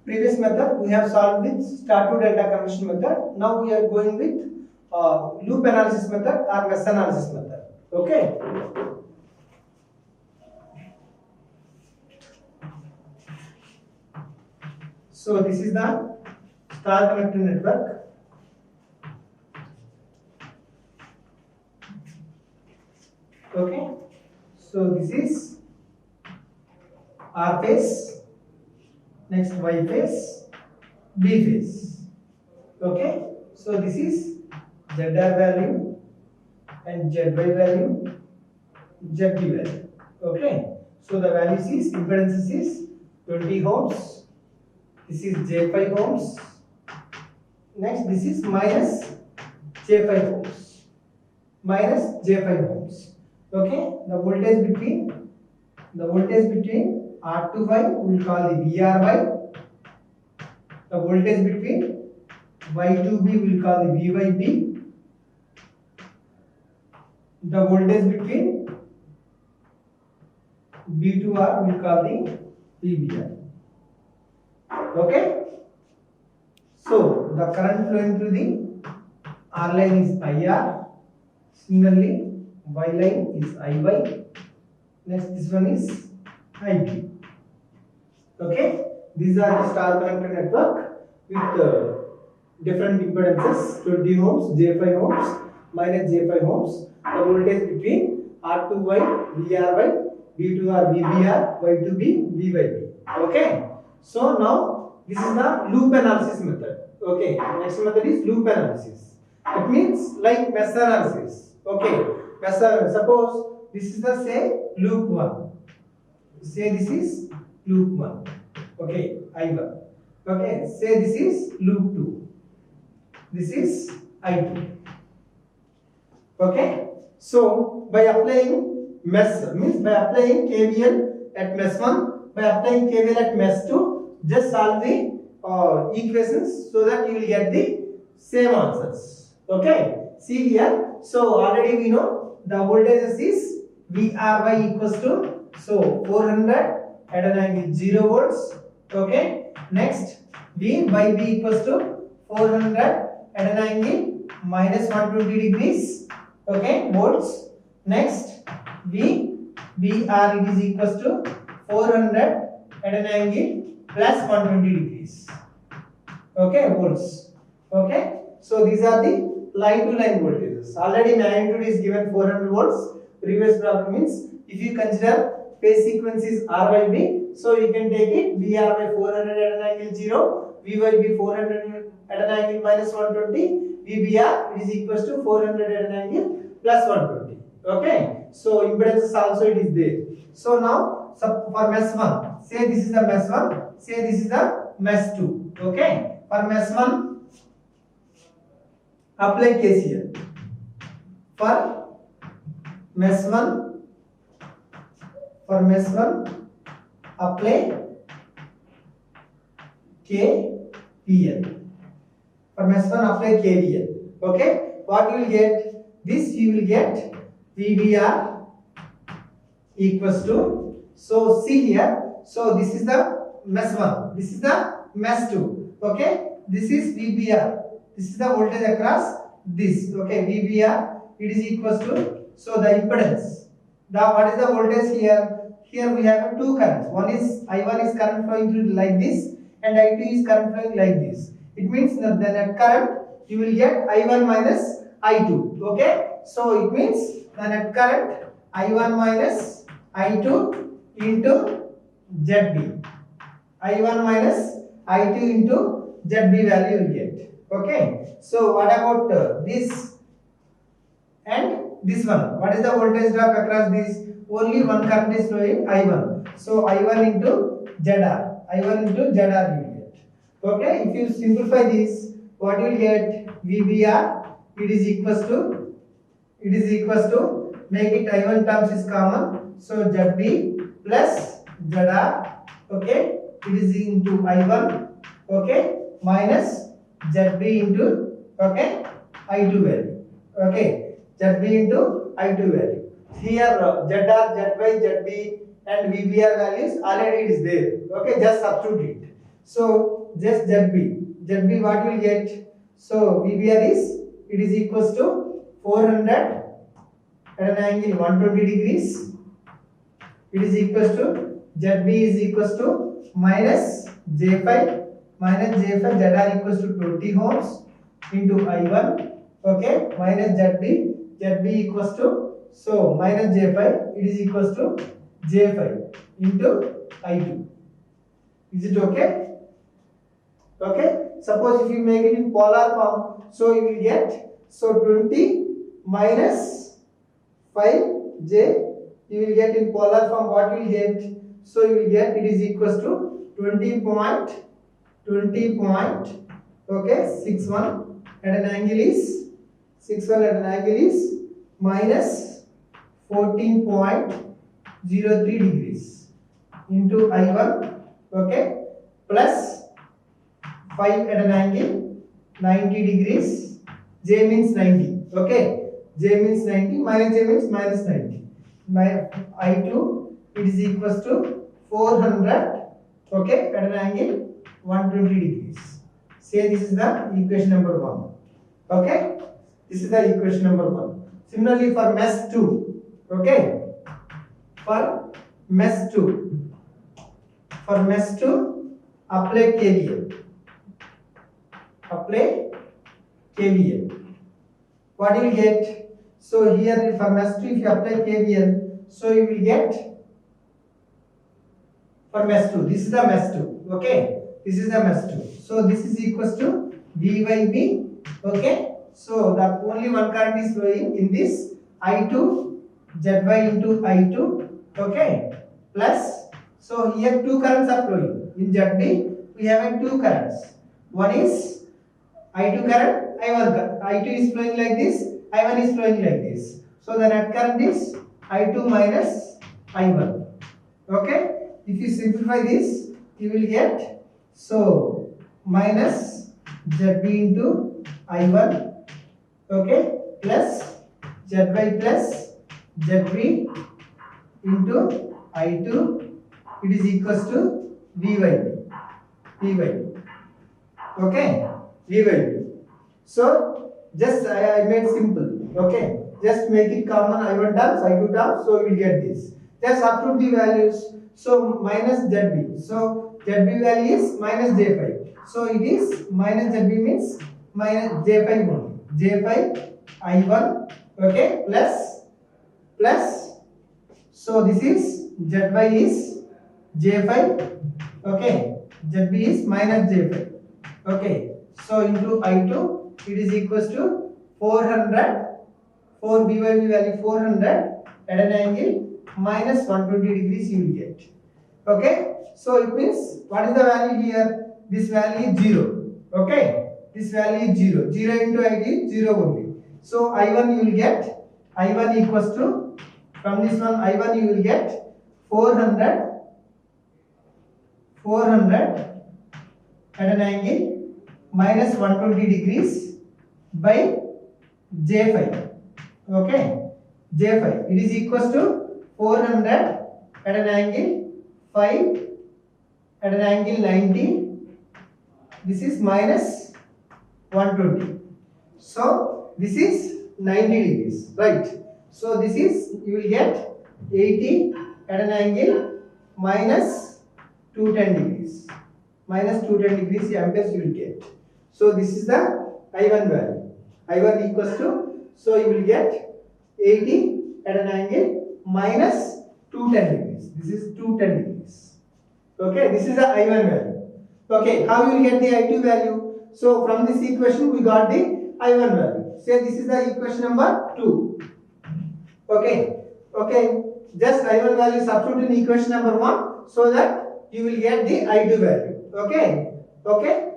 Previous method we have solved with star to delta conversion method. Now we are going with loop analysis method or mesh analysis method. Okay. So this is the star connected network. Okay. So this is R phase, next Y phase, B phase. Okay. So this is ZR value and ZY value, ZB value. Okay. So the values is impedances is 20 ohms. This is J5 ohms. Next this is minus J5 ohms. Minus J5 ohms. Okay. The voltage between R to Y we will call the VRY. The voltage between Y to B we will call the VYB. The voltage between B to R we will call the VBR. Okay. So the current flowing through the R line is IR. Similarly, Y line is IY. Next, this one is IB. Okay. These are the star connected network with different impedances: 20 ohms, J5 ohms, minus J5 ohms. The voltage between R to Y, VRY, B to R, VBR, Y to B, VYB. Okay. So now this is the loop analysis method. Okay. Next method is loop analysis. It means like mesh analysis. Okay. Suppose this is the say loop 1. Say this is loop 1. Okay. I1. Okay. Say this is loop 2. This is I2. Okay. So by applying mesh means by applying KVL at mesh 1, by applying KVL at mesh 2, just solve the equations so that you will get the same answers. Okay. See here. So already we know the voltages is VRY equals to 400 at an angle 0 volts. Okay. Next VYB equals to 400 at an angle minus 120 degrees. Okay, volts. Next VBR it is equals to 400 at an angle plus 120 degrees. Okay, volts. Okay. So these are the line to line voltages. Already magnitude is given 400 volts. Previous problem means if you consider phase sequence is RYB, so you can take it VR by 400 at an angle 0, VYB 400 at an angle minus 120, VBR it is equals to 400 at an angle plus 120. Okay. So impedance also it is there. So now for mesh 1, say this is the mesh 1, say this is the mesh 2. Okay. For mesh 1, apply KCL. For mesh 1, apply KVL. For mesh 1, apply KVL. Okay. What you will get? This you will get VBR equals to, so see here, so this is the mesh 1, this is the mesh 2. Okay. This is VBR. This is the voltage across this. Okay. VBR it is equals to, so the impedance. What is the voltage here? Here we have two currents. One is I1 is current flowing through like this and I2 is current flowing like this. It means that the net current you will get I1 minus I2. Okay. So it means the net current I1 minus I2 into ZB. I1 minus I2 into ZB value you will get. Okay. So what about this and this one? What is the voltage drop across this? Only one current is flowing, I1. So I1 into ZR. I1 into ZR you will get. Okay. If you simplify this, what you will get? VBR it is equals to, make it I1 terms is common, so ZB plus ZR. Okay. It is into I1. Okay. Minus ZB into, okay, I2 value. Okay. ZB into I2 value. Here ZR, ZY, ZB and VBR values already it is there. Okay. Just substitute it. So just ZB what you will get? So VBR is, it is equals to 400 at an angle 120 degrees. It is equals to ZB is equals to minus J5 ZR equals to 20 ohms into I1. Okay, minus ZB equals to, so minus J5, it is equals to J5 into I2. Is it okay? Okay. Suppose if you make it in polar form, so you will get, so 20 minus 5J, you will get in polar form what you will get. So you will get, it is equals to 20.61 at an angle is 61 at an angle is minus 14.03 degrees into I1, okay, plus 5 at an angle 90 degrees. J means 90, okay, J means 90, minus J means minus 90. My I2, it is equals to 400, okay, at an angle 120 degrees. Say this is the equation number 1. Okay, this is the equation number 1. Similarly for mesh 2, okay, for mesh 2, apply KVL. What you will get? So here for mesh 2, if you apply KVL, so you will get, for mesh 2, this is the mesh 2, okay, this is the mesh 2. So this is equals to VYB, okay. So the only one current is flowing in this I2 ZY into I2, okay, plus, so here two currents are flowing. In ZB we have two currents. One is I2 current, I2 is flowing like this, I1 is flowing like this. So the net current is I2 minus I1. Okay, if you simplify this, you will get, so minus ZB into I1, okay, plus ZY plus ZB into I2, it is equals to VYB, okay, VYB. So just I made simple, okay, just make it common I1 terms, I2 terms, so you will get this. Just substitute the values. So minus ZB, so ZB value is minus J5, so it is minus ZB means minus J5 only, J5 I1, okay, plus, so this is ZY is J5, okay, ZB is minus J5, okay, so into I2, it is equals to 400, 4 BYB value 400 at an angle minus 120 degrees you will get. Okay, so it means what is the value here? This value is 0, okay, this value is 0, 0 into I is 0 only. So I1 you will get, I1 equals to, from this one I1 you will get 400 at an angle minus 120 degrees by J5, okay, J5, it is equals to 400 at an angle 5 at an angle 90, this is minus 120, so this is 90 degrees, right. So this is, you will get 80 at an angle minus 210 degrees, minus 210 degrees amperes you will get. So this is the I1 value, I1 equals to, so you will get 80 at an angle minus 210 degrees, this is 210 degrees, okay, this is the I1 value. Okay, how you will get the I2 value? So from this equation we got the I1 value. Say this is the equation number 2, okay, just I1 value substitute in equation number 1, so that you will get the I2 value, okay.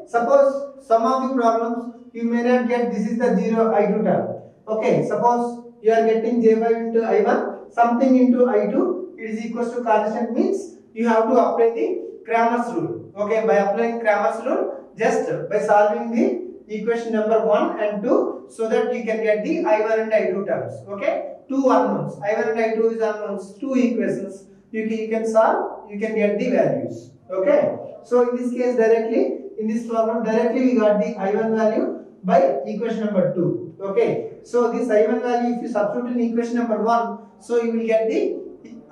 Suppose some of the problems you may not get, this is the 0 I2 term, okay, suppose you are getting J5 into I1, something into I2, it is equals to constant, means you have to apply the Cramer's rule, okay. By applying Cramer's rule, just by solving the equation number 1 and 2, so that you can get the I1 and I2 terms, okay. Two unknowns, I1 and I2 is unknowns, two equations, you can solve, you can get the values, okay. So in this case directly, in this problem directly we got the I1 value by equation number 2. Okay. So this I1 value if you substitute in equation number 1, so you will get the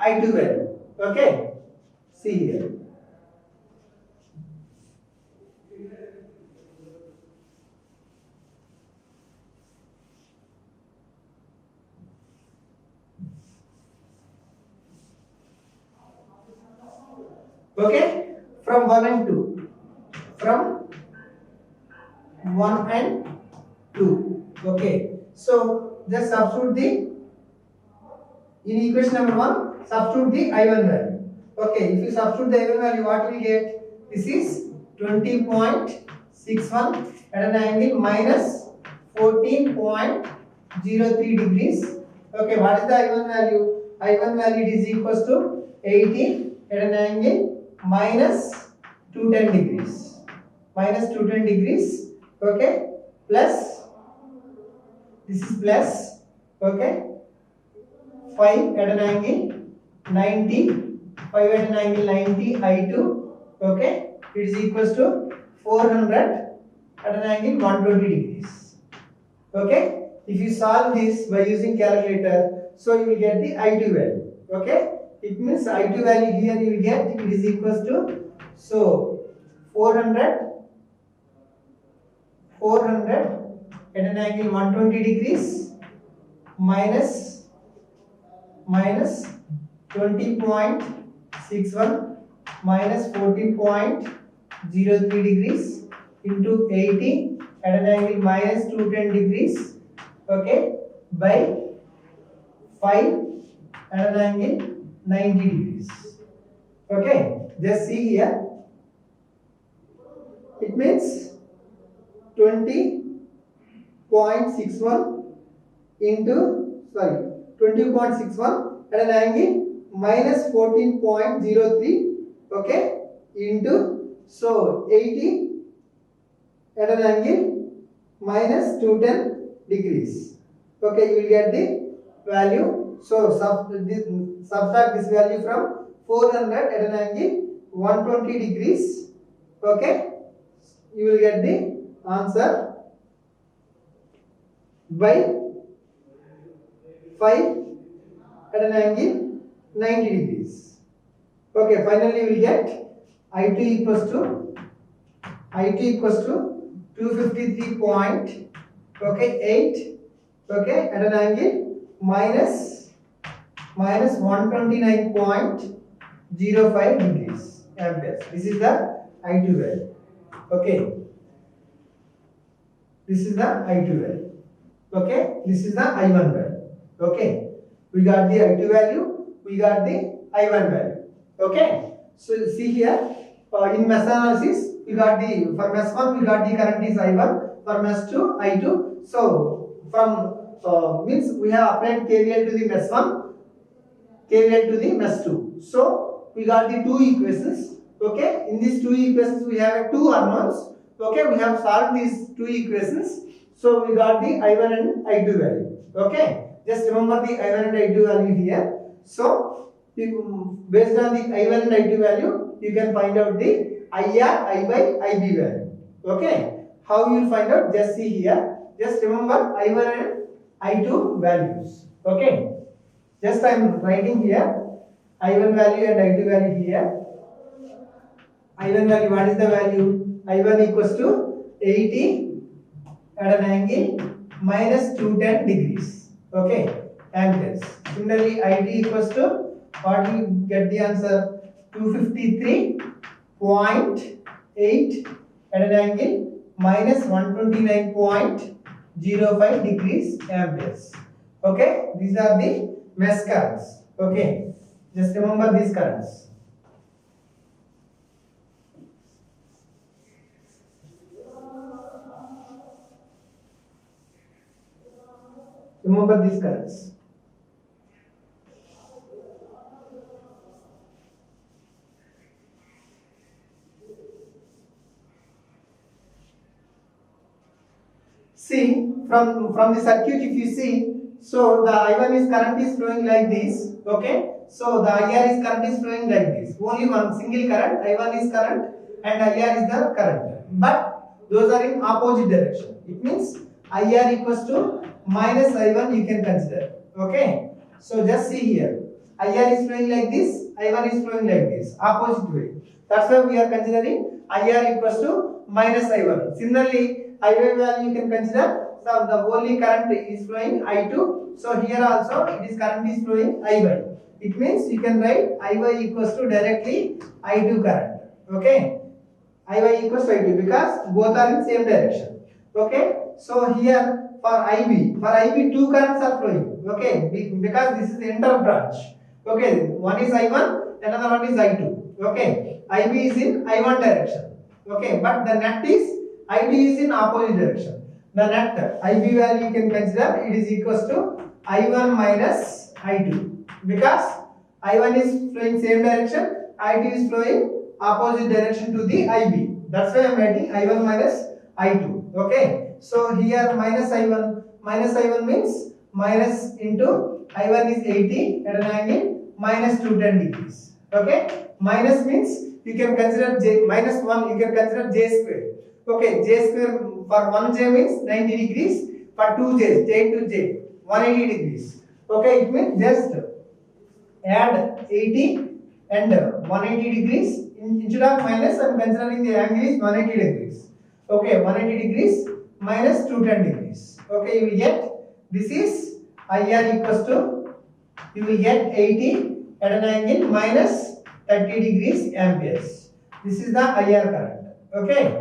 I2 value. Okay. See here. Okay, from 1 and 2. From 1 and 2. Okay, so just substitute the, in equation number 1, substitute the I1 value. Okay, if you substitute the I1 value, what will you get? This is 20.61 at an angle minus 14.03 degrees. Okay, what is the I1 value? I1 value is equals to 80 at an angle minus 210 degrees. Minus 210 degrees. Okay, plus, this is plus, okay, 5 at an angle 90, 5 at an angle 90 I2, okay, it is equals to 400 at an angle 120 degrees. Okay, if you solve this by using calculator, so you will get the I2 value. Okay, it means I2 value here you will get, it is equals to, so 400 at an angle 120 degrees minus 20.61 minus 14.03 degrees into 80 at an angle minus 210 degrees, okay, by 5 at an angle 90 degrees. Okay, just see here. It means 20.61 into, 20.61 at an angle minus 14.03, okay, into, so 80 at an angle minus 210 degrees. Okay, you will get the value. So subtract this value from 400 at an angle 120 degrees. Okay, you will get the answer by 5 at an angle 90 degrees. Okay, finally you will get I2 equals to 253.8, okay, at an angle minus 129.05 degrees amperes. This is the I2 value. Okay, this is the I2 value. Okay, this is the I1 value. Okay, we got the I2 value, we got the I1 value. Okay, so see here, in mesh analysis we got the, for mesh 1 we got the current is I1, for mesh 2 I2. So from means we have applied KVL to the mesh 1, KVL to the mesh 2. So we got the two equations. Okay, in these two equations we have two unknowns. Okay, we have solved these two equations. So we got the I1 and I2 value. Okay, just remember the I1 and I2 value here. So based on the I1 and I2 value, you can find out the IR, I by IB value. Okay, how you will find out? Just see here. Just remember I1 and I2 values. Okay, just I am writing here I1 value and I2 value here. I1 value, what is the value? I1 equals to 80 at an angle minus 210 degrees. Okay, amperes. Similarly, I2 equals to, what you get the answer? 253.8 at an angle minus 129.05 degrees amperes. Okay, these are the mesh currents. Okay, just remember these currents. Remember these currents. See, from the circuit if you see, so the I1 is current is flowing like this. Okay, so the IR is current is flowing like this. Only one single current, I1 is current, and IR is the current. But those are in opposite direction. It means IR equals to minus I1 you can consider. Okay. So just see here. IR is flowing like this, I1 is flowing like this, opposite way. That's why we are considering IR equals to minus I1. Similarly, IY value you can consider. So the only current is flowing I2. So here also it is current is flowing IY. It means you can write IY equals to directly I2 current. Okay. IY equals to I2 because both are in same direction. Okay. So here for IB two currents are flowing. Okay. Because this is the inter branch. Okay. One is I1, another one is I2. Okay. IB is in I1 direction. Okay. But the net is IB is in opposite direction. The net IB value you can consider it is equals to I1 minus I2 because I1 is flowing same direction, I2 is flowing opposite direction to the IB. That's why I am writing I1 minus I2. Okay. So here minus I1 means minus into I1 is 80 at an angle minus 210 degrees. Okay. Minus means you can consider J minus 1 you can consider J square. Okay, J square for 1 J means 90 degrees, for 2 J's, J into J, 180 degrees. Okay, it means just add 80 and 180 degrees. Instead of minus, I am considering the angle is 180 degrees. Okay, 180 degrees minus 210 degrees. Okay, you will get, this is IR equals to, you will get 80 at an angle minus 30 degrees amperes. This is the IR current. Okay.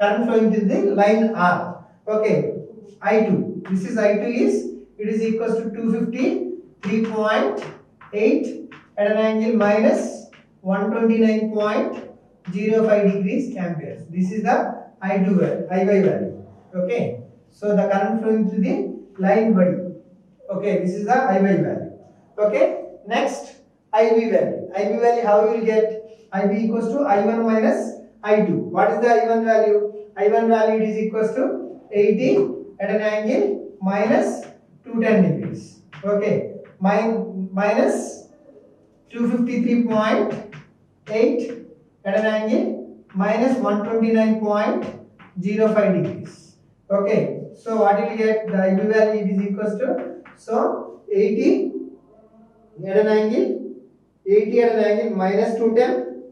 Current flowing to the line R. Okay, I2. This is I2 is, it is equals to 253.8 at an angle minus 129.05 degrees amperes. This is the I2 value, IY value. Okay, so the current flowing to the line Y. Okay, this is the IY value. Okay, next IB value. IB value how you will get? IB equals to I1 minus I2. What is the I1 value? I1 value is equals to 80 at an angle minus 210 degrees. Okay. Minus 253.8 at an angle minus 129.05 degrees. Okay. So what you will get? The IB value is equals to, so 80 at an angle minus 210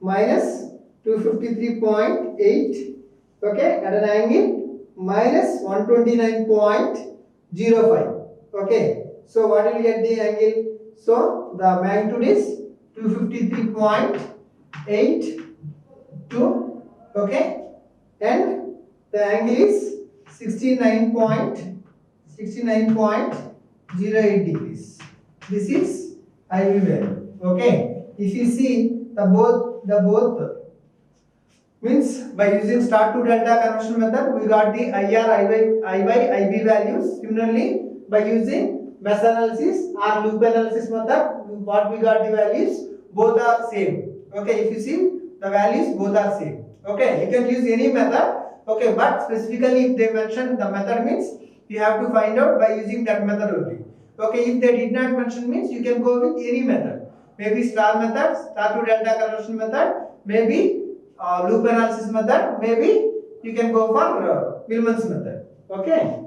minus 253.8 okay at an angle minus 129.05. Okay, so what will you get the angle? So the magnitude is 253.82 okay, and the angle is 69.08 degrees. This is IB value. Okay, if you see the both means by using star to delta conversion method we got the IR, IB values. Similarly, by using mesh analysis or loop analysis method, what we got the values both are same. Okay, if you see the values both are same. Okay, you can use any method. Okay, but specifically if they mention the method means you have to find out by using that method only. Okay, if they did not mention means you can go with any method. Maybe star method, star to delta conversion method, maybe loop analysis method, maybe you can go for Millman's method. Okay.